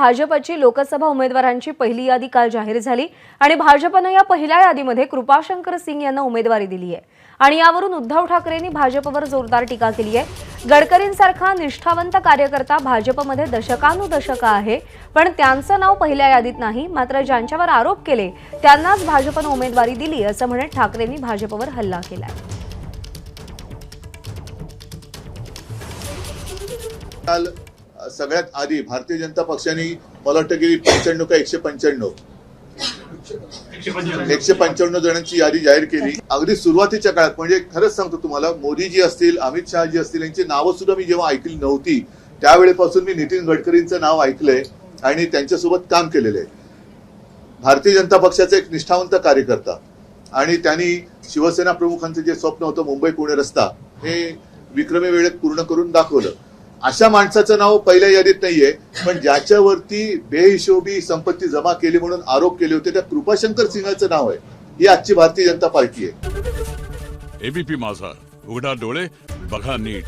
भाजपची लोकसभा उमेदवारांची पहिली यादी काल जाहीर झाली आणि भाजपने या पहिल्या यादीमध्ये कृपाशंकर सिंग यांना उमेदवारी दिली आहे आणि यावरून उद्धव ठाकरेंनी भाजपवर जोरदार टीका केली आहे। गडकरींसारखा निष्ठावंत कार्यकर्ता भाजपमध्ये दशकानुदशक आहे, पण त्यांचं नाव पहिल्या यादीत नाही, मात्र ज्यांच्यावर आरोप केले त्यांनाच भाजपने उमेदवारी दिली असं म्हणत ठाकरेंनी भाजपवर हल्ला केलाय। काल सगळ्यात आधी भारतीय जनता पक्षाने मला वाटतं की 95 का 155 जणांची यादी जाहीर केली। अगदी सुरुवातीच्या काळात म्हणजे खरंच सांगतो तुम्हाला, मोदीजी असतील, अमित शहाजी असतील, यांची नावं सुद्धा मी जेव्हा ऐकली नव्हती त्यावेळेपासून मी नितीन गडकरींचं नाव ऐकलंय आणि त्यांच्यासोबत काम केलेलं आहे। भारतीय जनता पक्षाचा एक निष्ठावंत कार्यकर्ता आणि त्यांनी शिवसेना प्रमुखांचं जे स्वप्न होतं मुंबई पुणे रस्ता हे विक्रमी वेळेत पूर्ण करून दाखवलं। अशा माणसाचं नाव पहिल्या यादीत नाहीये, पण ज्याच्यावरती बेहिशोबी संपत्ती जमा केली म्हणून आरोप केले होते त्या कृपाशंकर सिंगाचं नाव आहे। ही आजची भारतीय जनता पार्टी आहे। एबीपी माझा, उघडा डोळे बघा नीट।